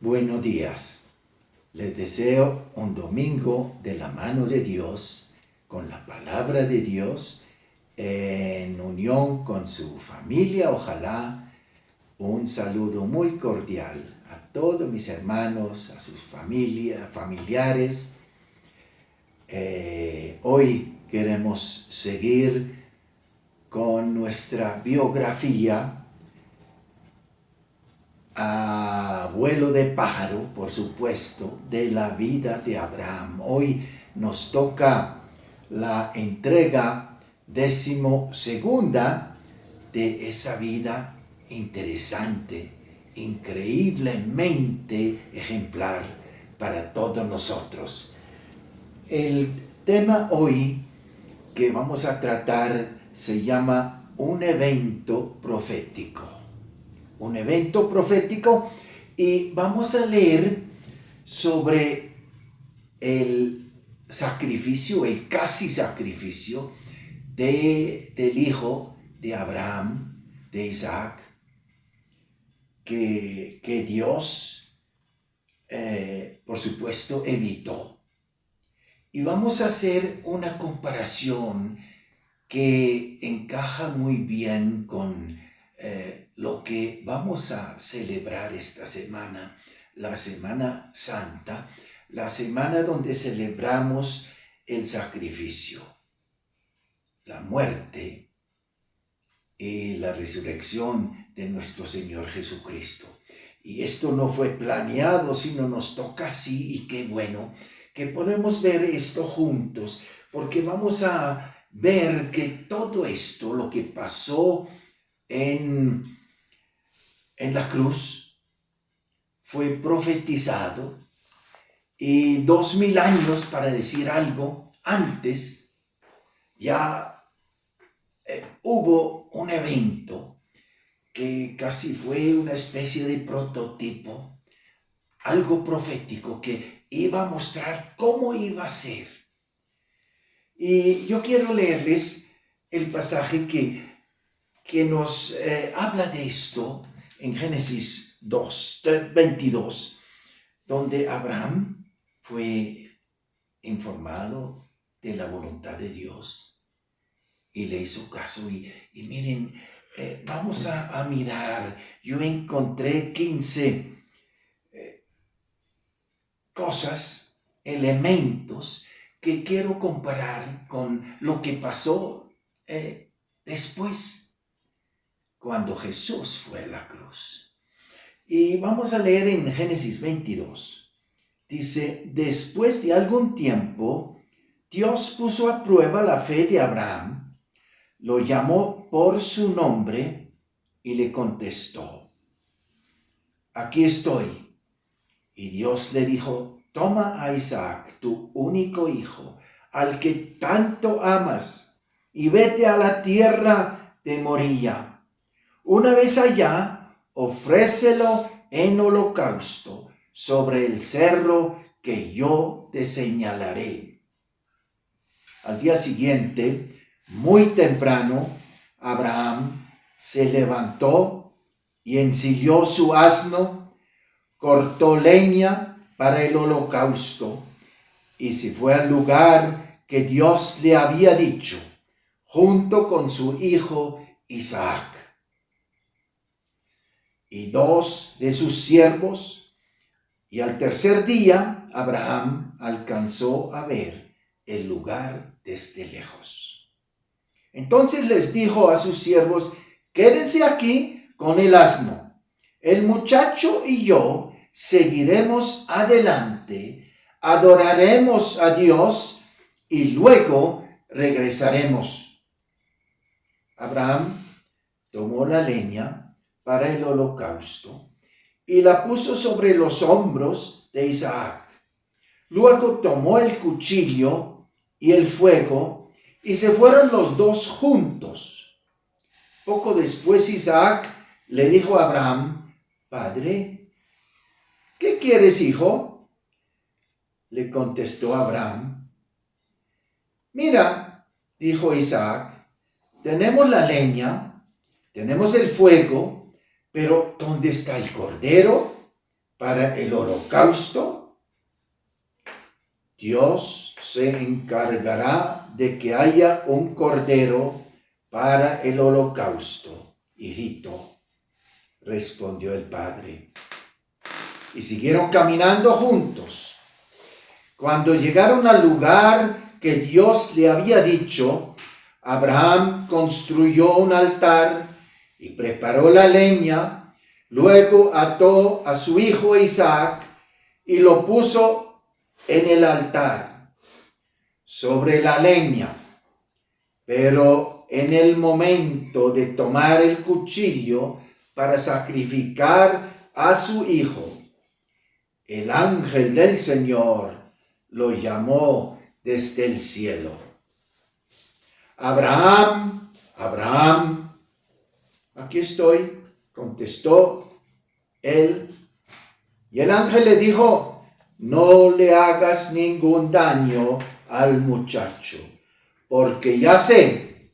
Buenos días. Les deseo un domingo de la mano de Dios, con la palabra de Dios, en unión con su familia. Ojalá un saludo muy cordial a todos mis hermanos, a sus familiares. Hoy queremos seguir con nuestra biografía a vuelo de pájaro, por supuesto, de la vida de Abraham. Hoy nos toca la entrega 12ª de esa vida interesante, increíblemente ejemplar para todos nosotros. El tema hoy que vamos a tratar se llama un evento profético. Un evento profético, y vamos a leer sobre el sacrificio, el casi sacrificio del hijo de Abraham, de Isaac, que Dios, por supuesto, evitó. Y vamos a hacer una comparación que encaja muy bien con lo que vamos a celebrar esta semana, la Semana Santa, la semana donde celebramos el sacrificio, la muerte y la resurrección de nuestro Señor Jesucristo. Y esto no fue planeado, sino nos toca así, y qué bueno que podemos ver esto juntos, porque vamos a ver que todo esto, lo que pasó en la cruz, fue profetizado, y 2000 años, para decir algo, antes ya hubo un evento que casi fue una especie de prototipo, algo profético que iba a mostrar cómo iba a ser. Y yo quiero leerles el pasaje que nos habla de esto en Génesis 22, donde Abraham fue informado de la voluntad de Dios y le hizo caso. Y miren, vamos a mirar. Yo encontré 15 cosas, elementos que quiero comparar con lo que pasó después, cuando Jesús fue a la cruz. Y vamos a leer en Génesis 22. Dice: después de algún tiempo, Dios puso a prueba la fe de Abraham, lo llamó por su nombre y le contestó: aquí estoy. Y Dios le dijo: toma a Isaac, tu único hijo, al que tanto amas, y vete a la tierra de Moría. Una vez allá, ofrécelo en holocausto sobre el cerro que yo te señalaré. Al día siguiente, muy temprano, Abraham se levantó y ensilló su asno, cortó leña para el holocausto y se fue al lugar que Dios le había dicho, junto con su hijo Isaac y 2 de sus siervos. Y al tercer día, Abraham alcanzó a ver el lugar desde lejos. Entonces les dijo a sus siervos: quédense aquí con el asno. El muchacho y yo seguiremos adelante, adoraremos a Dios y luego regresaremos. Abraham tomó la leña para el holocausto y la puso sobre los hombros de Isaac. Luego tomó el cuchillo y el fuego y se fueron los dos juntos. Poco después Isaac le dijo a Abraham: Padre, ¿qué quieres, hijo? Le contestó Abraham: mira, dijo Isaac, tenemos la leña, tenemos el fuego, pero ¿dónde está el cordero para el holocausto, Dios se encargará de que haya un cordero para el holocausto, hijito, respondió el padre. Y siguieron caminando juntos. Cuando llegaron al lugar que Dios le había dicho, Abraham construyó un altar y preparó la leña. Luego ató a su hijo Isaac y lo puso en el altar, sobre la leña. Pero en el momento de tomar el cuchillo para sacrificar a su hijo, el ángel del Señor lo llamó desde el cielo. Abraham, Abraham. Aquí estoy, contestó él. Y el ángel le dijo: no le hagas ningún daño al muchacho, porque ya sé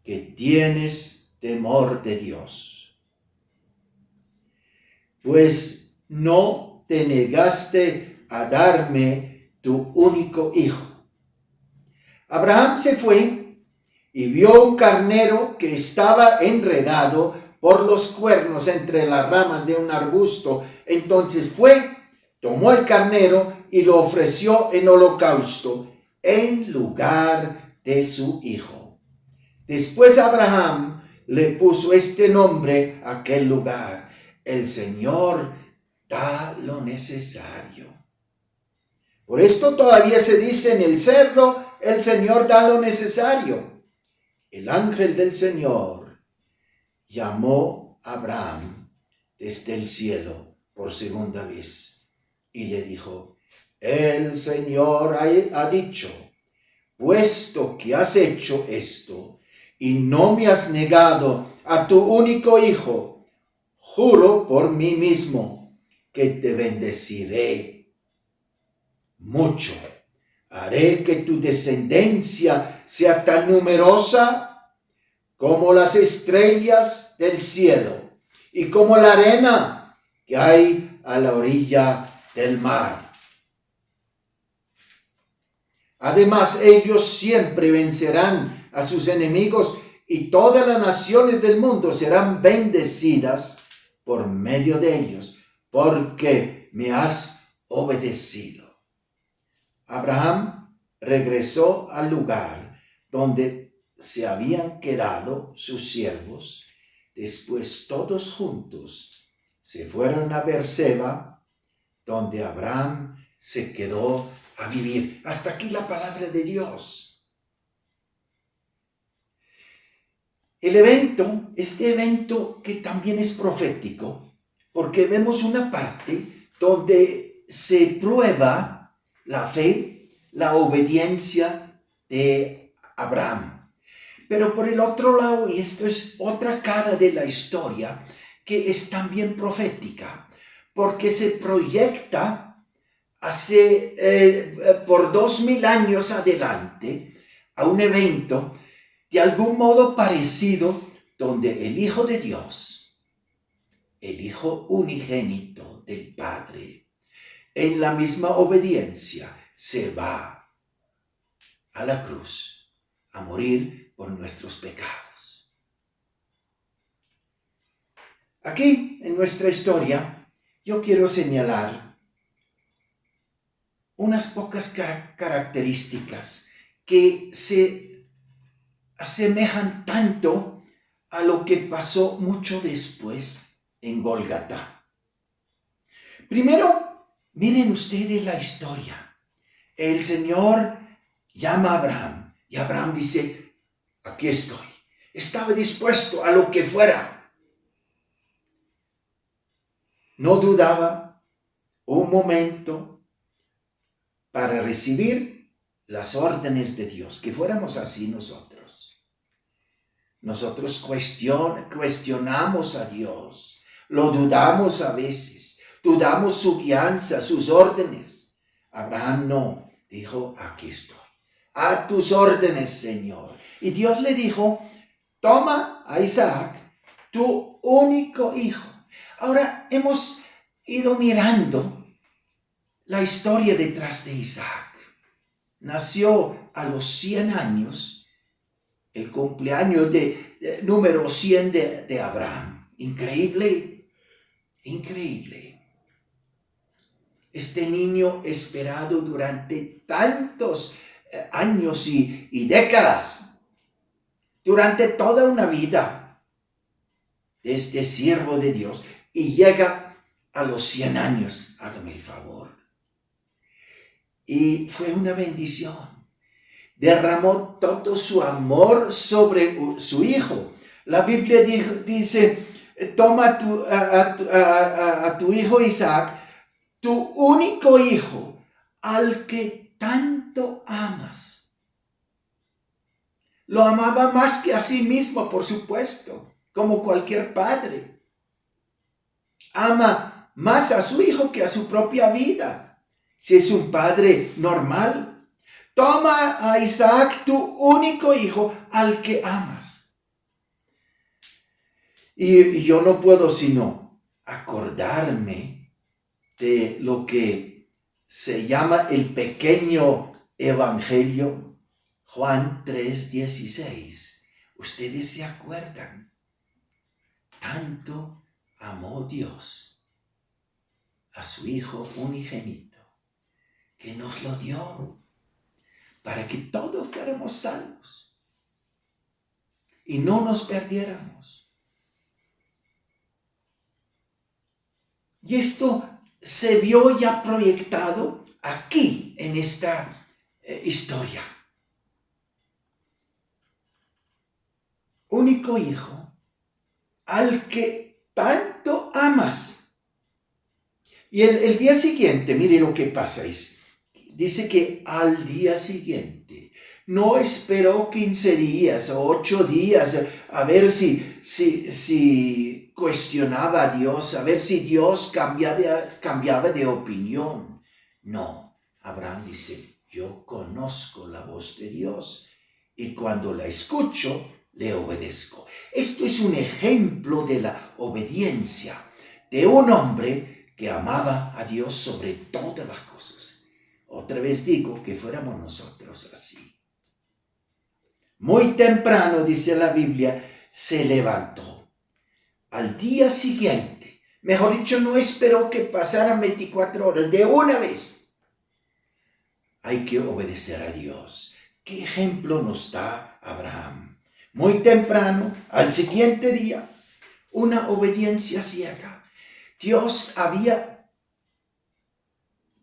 que tienes temor de Dios, pues no te negaste a darme tu único hijo. Abraham se fue y vio un carnero que estaba enredado por los cuernos entre las ramas de un arbusto. Entonces fue, tomó el carnero y lo ofreció en holocausto en lugar de su hijo. Después Abraham le puso este nombre a aquel lugar: el Señor da lo necesario. Por esto todavía se dice en el cerro: el Señor da lo necesario. El ángel del Señor llamó a Abraham desde el cielo por segunda vez y le dijo: el Señor ha dicho, puesto que has hecho esto y no me has negado a tu único hijo, juro por mí mismo que te bendeciré mucho. Haré que tu descendencia sea tan numerosa como las estrellas del cielo y como la arena que hay a la orilla del mar. Además, ellos siempre vencerán a sus enemigos y todas las naciones del mundo serán bendecidas por medio de ellos, porque me has obedecido. Abraham regresó al lugar donde se habían quedado sus siervos. Después todos juntos se fueron a Beerseba, donde Abraham se quedó a vivir. Hasta aquí la palabra de Dios. Este evento que también es profético, porque vemos una parte donde se prueba la fe, la obediencia de Abraham. Pero por el otro lado, y esto es otra cara de la historia, que es también profética, porque se proyecta por 2000 años adelante a un evento de algún modo parecido, donde el Hijo de Dios, el Hijo unigénito del Padre, en la misma obediencia se va a la cruz a morir por nuestros pecados. Aquí en nuestra historia yo quiero señalar unas pocas características que se asemejan tanto a lo que pasó mucho después en Gólgata. Primero, miren ustedes la historia. El Señor llama a Abraham y Abraham dice: aquí estoy. Estaba dispuesto a lo que fuera. No dudaba un momento para recibir las órdenes de Dios. Que fuéramos así nosotros. Nosotros cuestionamos a Dios. Lo dudamos a veces. Dudamos su guianza, sus órdenes. Abraham no. Dijo: aquí estoy. A tus órdenes, Señor. Y Dios le dijo: toma a Isaac, tu único hijo. Ahora hemos ido mirando la historia detrás de Isaac. Nació a los 100 años, el cumpleaños número 100 de Abraham. Increíble, increíble. Este niño esperado durante tantos años y décadas, durante toda una vida, de este siervo de Dios, y llega a los 100 años, hágame el favor. Y fue una bendición. Derramó todo su amor sobre su hijo. La Biblia dice, toma a tu hijo Isaac, tu único hijo, al que tanto amas. Lo amaba más que a sí mismo, por supuesto, como cualquier padre. Ama más a su hijo que a su propia vida. Si es un padre normal, toma a Isaac, tu único hijo, al que amas. Y yo no puedo sino acordarme de lo que se llama el pequeño evangelio, Juan 3:16. Ustedes se acuerdan, tanto amó Dios a su Hijo unigénito, que nos lo dio para que todos fuéramos salvos y no nos perdiéramos. Y esto se vio ya proyectado aquí en esta historia. Único hijo al que tanto amas. Y el día siguiente, mire lo que pasa. Dice que al día siguiente, no esperó 15 días o 8 días a ver si cuestionaba a Dios, a ver si Dios cambiaba de opinión. No, Abraham dice, yo conozco la voz de Dios y cuando la escucho, le obedezco. Esto es un ejemplo de la obediencia de un hombre que amaba a Dios sobre todas las cosas. Otra vez digo que fuéramos nosotros así. Muy temprano, dice la Biblia, se levantó. Al día siguiente, mejor dicho, no esperó que pasaran 24 horas, de una vez. Hay que obedecer a Dios. ¿Qué ejemplo nos da Abraham? Muy temprano, al siguiente día, una obediencia ciega. Dios había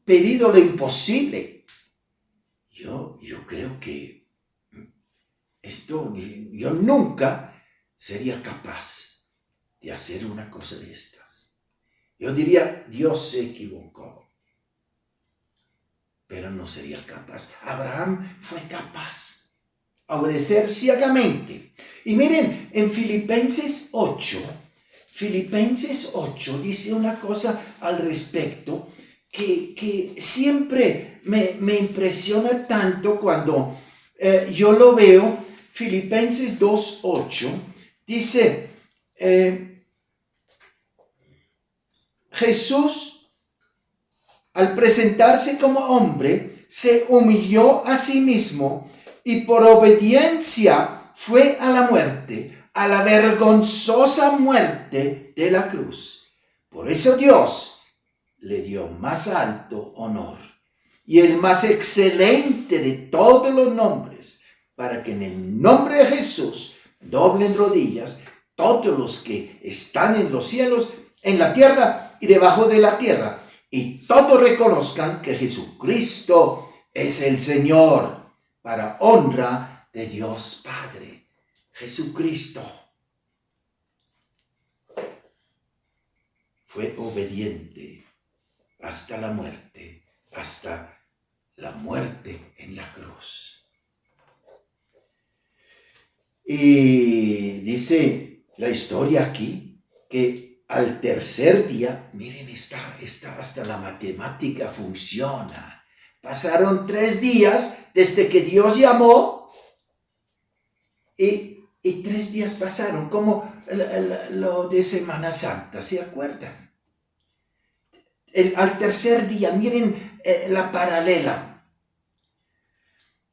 pedido lo imposible. Yo creo que yo nunca sería capaz de hacer una cosa de estas. Yo diría, Dios se equivocó, pero no sería capaz. Abraham fue capaz a obedecer ciegamente. Y miren, en Filipenses 8 dice una cosa al respecto que siempre me impresiona tanto cuando yo lo veo. Filipenses 2:8 dice, Jesús, al presentarse como hombre, se humilló a sí mismo y por obediencia fue a la muerte, a la vergonzosa muerte de la cruz. Por eso Dios le dio más alto honor y el más excelente de todos los nombres, para que en el nombre de Jesús doblen rodillas todos los que están en los cielos, en la tierra y debajo de la tierra, y todos reconozcan que Jesucristo es el Señor, para honra de Dios Padre. Jesucristo fue obediente hasta la muerte en la cruz. Y dice la historia aquí que al tercer día, miren, hasta la matemática funciona. Pasaron 3 días desde que Dios llamó y 3 días pasaron, como lo de Semana Santa, ¿se acuerdan? al tercer día. Miren la paralela.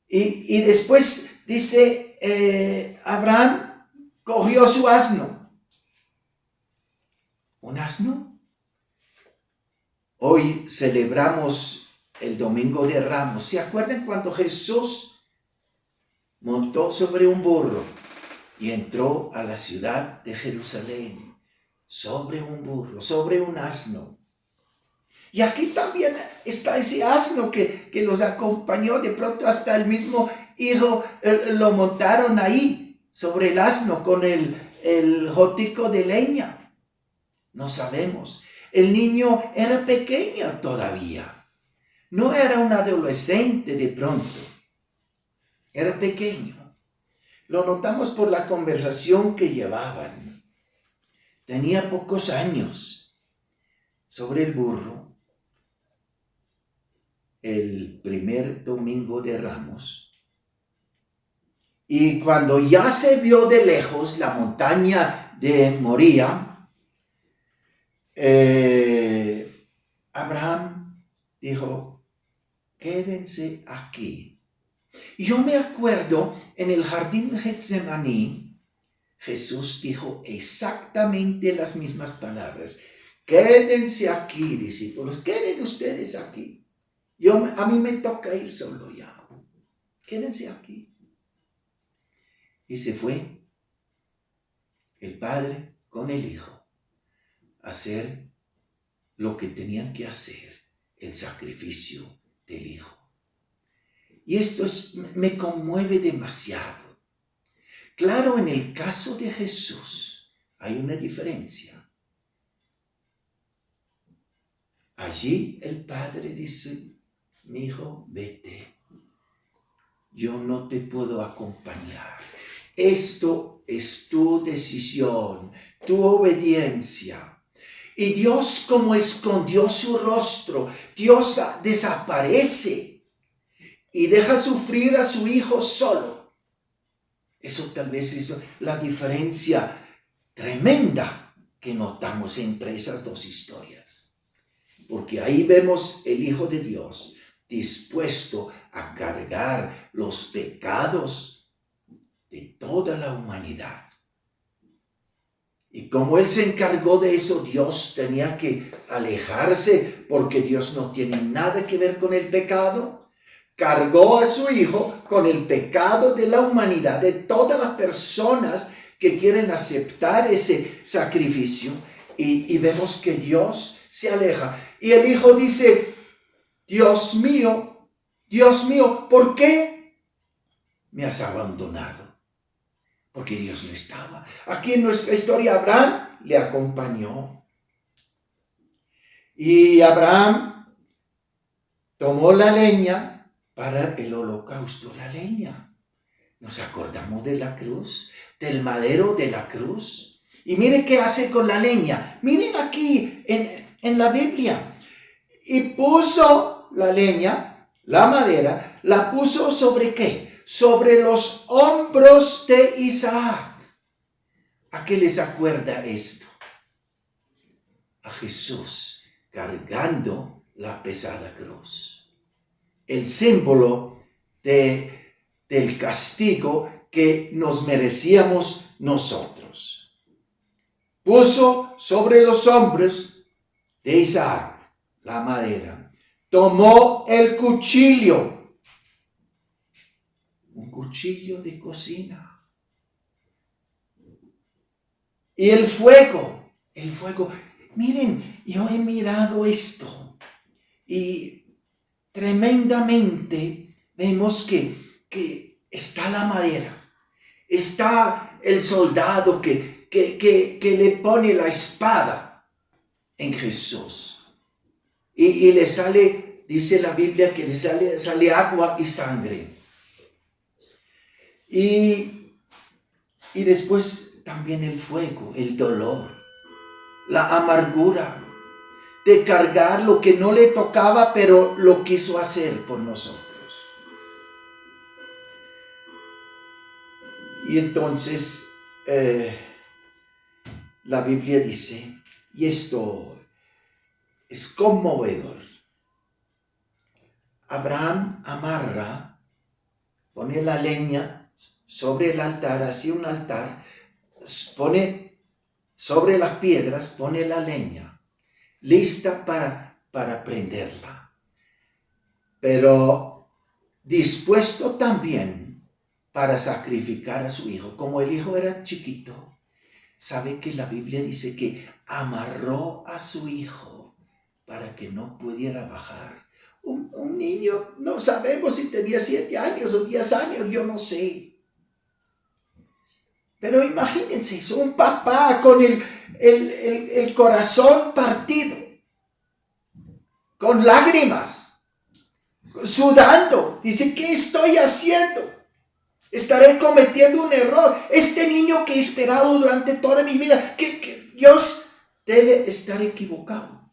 Y después dice, Abraham cogió su asno. ¿Un asno? Hoy celebramos el Domingo de Ramos. ¿Se acuerdan cuando Jesús montó sobre un burro y entró a la ciudad de Jerusalén? Sobre un burro, sobre un asno. Y aquí también está ese asno que los acompañó. De pronto hasta el mismo hijo lo montaron ahí, sobre el asno, con el jotico de leña. No sabemos. El niño era pequeño todavía. No era un adolescente de pronto. Era pequeño. Lo notamos por la conversación que llevaban. Tenía pocos años. Sobre el burro, el primer domingo de Ramos. Y cuando ya se vio de lejos la montaña de Moría, Abraham dijo, quédense aquí. Y yo me acuerdo en el jardín de Getsemaní, Jesús dijo exactamente las mismas palabras. Quédense aquí, discípulos, queden ustedes aquí. A mí me toca ir solo ya. Quédense aquí. Y se fue el Padre con el Hijo a hacer lo que tenían que hacer, el sacrificio del Hijo. Y esto me conmueve demasiado. Claro, en el caso de Jesús hay una diferencia. Allí el Padre dice, mi hijo, vete. Yo no te puedo acompañar. Esto es tu decisión, tu obediencia. Y Dios, como escondió su rostro, Dios desaparece y deja sufrir a su hijo solo. Eso tal vez es la diferencia tremenda que notamos entre esas dos historias. Porque ahí vemos el Hijo de Dios dispuesto a cargar los pecados de toda la humanidad. Y como Él se encargó de eso, Dios tenía que alejarse porque Dios no tiene nada que ver con el pecado. Cargó a su Hijo con el pecado de la humanidad, de todas las personas que quieren aceptar ese sacrificio. Y vemos que Dios se aleja. Y el Hijo dice, Dios mío, ¿por qué me has abandonado? Porque Dios no estaba. Aquí en nuestra historia Abraham le acompañó. Y Abraham tomó la leña para el holocausto, la leña. Nos acordamos de la cruz, del madero de la cruz. Y mire qué hace con la leña. Miren aquí en la Biblia. Y puso la leña, la madera, la puso ¿sobre qué? Sobre los hombros de Isaac. ¿A qué les acuerda esto? A Jesús cargando la pesada cruz. El símbolo del castigo que nos merecíamos nosotros. Puso sobre los hombros de Isaac la madera. Tomó el cuchillo, un cuchillo de cocina. Y el fuego. Miren, yo he mirado esto y tremendamente vemos que está la madera, está el soldado que le pone la espada en Jesús y le sale, dice la Biblia, que le sale agua y sangre. Y después también el fuego, el dolor, la amargura de cargar lo que no le tocaba, pero lo quiso hacer por nosotros. Y entonces la Biblia dice, y esto es conmovedor. Abraham amarra, pone la leña sobre el altar, así un altar, pone sobre las piedras, pone la leña, lista para prenderla. Pero dispuesto también para sacrificar a su hijo. Como el hijo era chiquito, sabe que la Biblia dice que amarró a su hijo para que no pudiera bajar. Un niño, no sabemos si tenía 7 años o 10 años, yo no sé. Pero imagínense eso, un papá con el corazón partido, con lágrimas, sudando. Dice, ¿qué estoy haciendo? Estaré cometiendo un error. Este niño que he esperado durante toda mi vida, que Dios debe estar equivocado.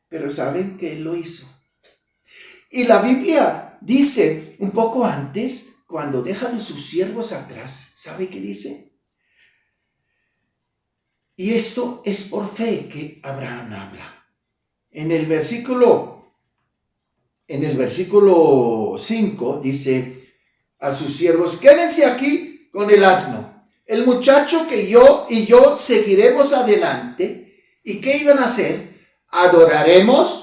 Pero saben que Él lo hizo. Y la Biblia dice un poco antes, cuando deja a sus siervos atrás, ¿sabe qué dice? Y esto es por fe que Abraham habla. En el versículo 5 dice a sus siervos, quédense aquí con el asno. El muchacho que yo y yo seguiremos adelante. ¿Y qué iban a hacer? Adoraremos.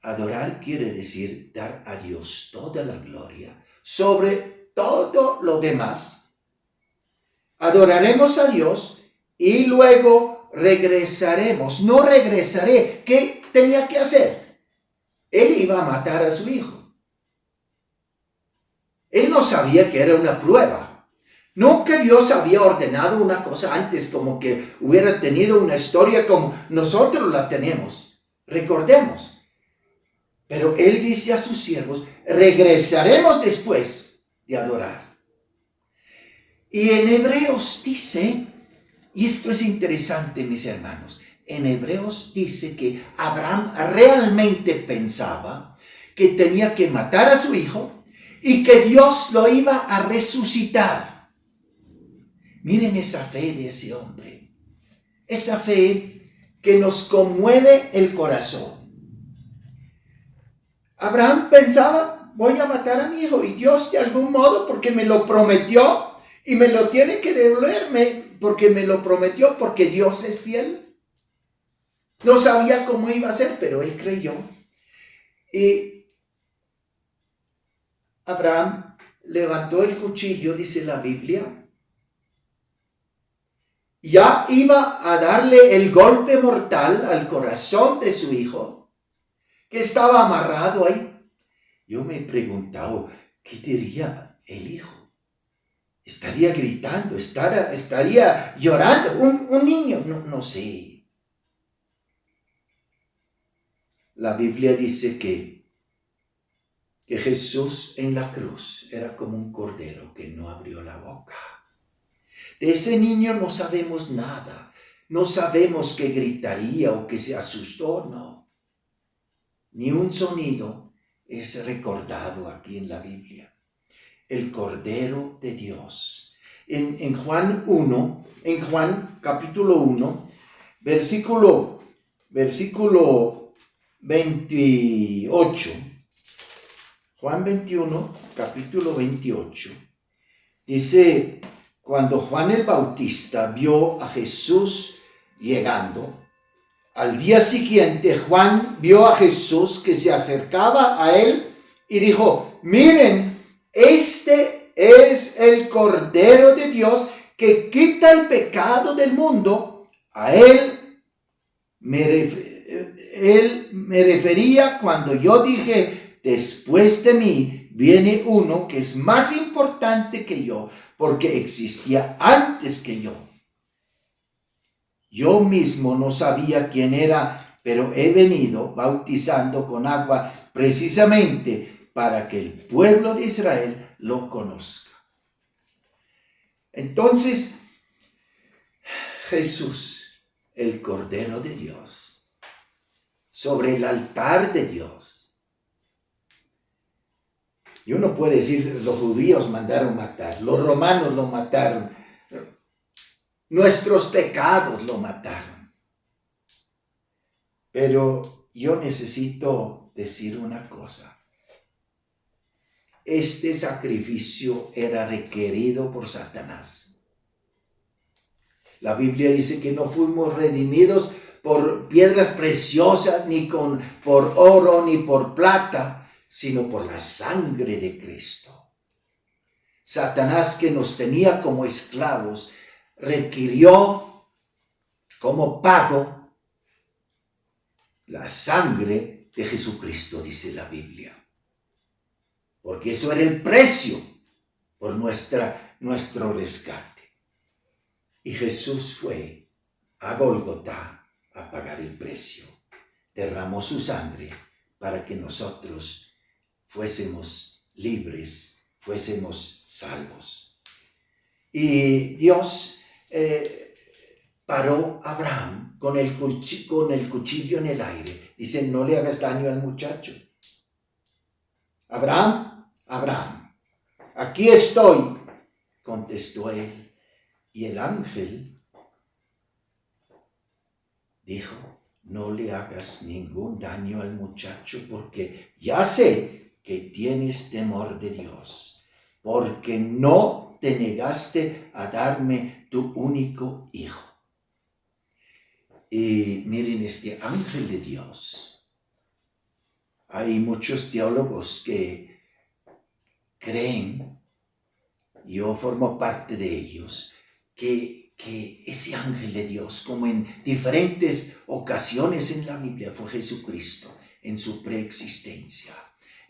Adorar quiere decir dar a Dios toda la gloria sobre todo lo demás. Adoraremos a Dios y luego regresaremos. No regresaré. ¿Qué tenía que hacer? Él iba a matar a su hijo. Él no sabía que era una prueba. Nunca Dios había ordenado una cosa antes, como que hubiera tenido una historia como nosotros la tenemos. Recordemos. Pero Él dice a sus siervos, regresaremos después de adorar. Y en Hebreos dice, y esto es interesante, mis hermanos, en Hebreos dice que Abraham realmente pensaba que tenía que matar a su hijo y que Dios lo iba a resucitar. Miren esa fe de ese hombre, esa fe que nos conmueve el corazón. Abraham pensaba, voy a matar a mi hijo y Dios de algún modo, porque me lo prometió y me lo tiene que devolverme, porque me lo prometió, porque Dios es fiel. No sabía cómo iba a ser, pero él creyó. Y Abraham levantó el cuchillo, dice la Biblia. Ya iba a darle el golpe mortal al corazón de su hijo, que estaba amarrado ahí. Yo me he preguntado, ¿qué diría el hijo? ¿Estaría gritando? ¿Estaría llorando? ¿Un niño? No sé. La Biblia dice que Jesús en la cruz era como un cordero que no abrió la boca. De ese niño no sabemos nada. No sabemos que gritaría o que se asustó, no. Ni un sonido es recordado aquí en la Biblia. El Cordero de Dios. En Juan capítulo 1, versículo 28. Juan 21, capítulo 28. Dice, cuando Juan el Bautista vio a Jesús llegando, al día siguiente Juan vio a Jesús que se acercaba a él y dijo, miren, este es el Cordero de Dios que quita el pecado del mundo. A él me refería cuando yo dije, después de mí viene uno que es más importante que yo, porque existía antes que yo. Yo mismo no sabía quién era, pero he venido bautizando con agua precisamente para que el pueblo de Israel lo conozca. Entonces, Jesús, el Cordero de Dios, sobre el altar de Dios. Y uno puede decir, los judíos mandaron matar, los romanos lo mataron, nuestros pecados lo mataron. Pero yo necesito decir una cosa. Este sacrificio era requerido por Satanás. La Biblia dice que no fuimos redimidos por piedras preciosas, ni por oro, ni por plata, sino por la sangre de Cristo. Satanás, que nos tenía como esclavos, requirió como pago la sangre de Jesucristo, dice la Biblia. Porque eso era el precio por nuestro rescate. Y Jesús fue a Gólgota a pagar el precio. Derramó su sangre para que nosotros fuésemos libres, fuésemos salvos. Y Dios paró a Abraham con el cuchillo en el aire. Dice, no le hagas daño al muchacho. Abraham, Abraham, aquí estoy, contestó él. Y el ángel dijo, no le hagas ningún daño al muchacho, porque ya sé que tienes temor de Dios, porque no te negaste a darme tu único hijo. Y miren, este ángel de Dios, hay muchos teólogos que creen, yo formo parte de ellos, que ese ángel de Dios, como en diferentes ocasiones en la Biblia, fue Jesucristo en su preexistencia.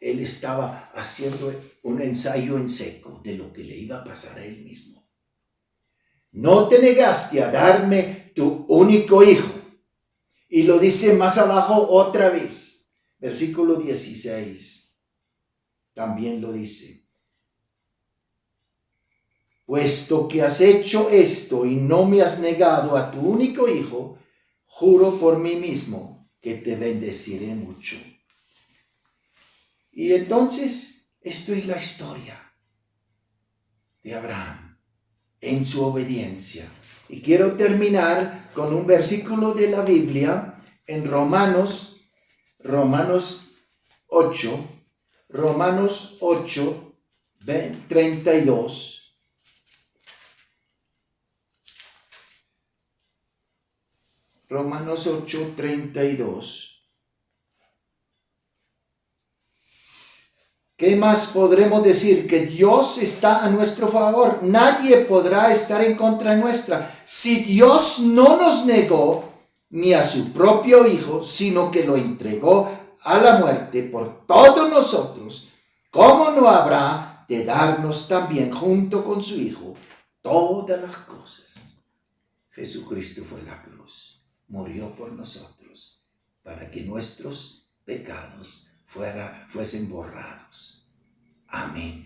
Él estaba haciendo un ensayo en seco de lo que le iba a pasar a él mismo. No te negaste a darme tu único hijo. Y lo dice más abajo otra vez, versículo 16. También lo dice. Puesto que has hecho esto y no me has negado a tu único hijo, juro por mí mismo que te bendeciré mucho. Y entonces, esto es la historia de Abraham en su obediencia. Y quiero terminar con un versículo de la Biblia en Romanos 8, 32. Romanos 8, 32. ¿Qué más podremos decir? Que Dios está a nuestro favor. Nadie podrá estar en contra nuestra. Si Dios no nos negó ni a su propio Hijo, sino que lo entregó a la muerte por todos nosotros, ¿cómo no habrá de darnos también junto con su Hijo todas las cosas? Jesucristo fue la cruz. Murió por nosotros para que nuestros pecados fuesen borrados. Amén.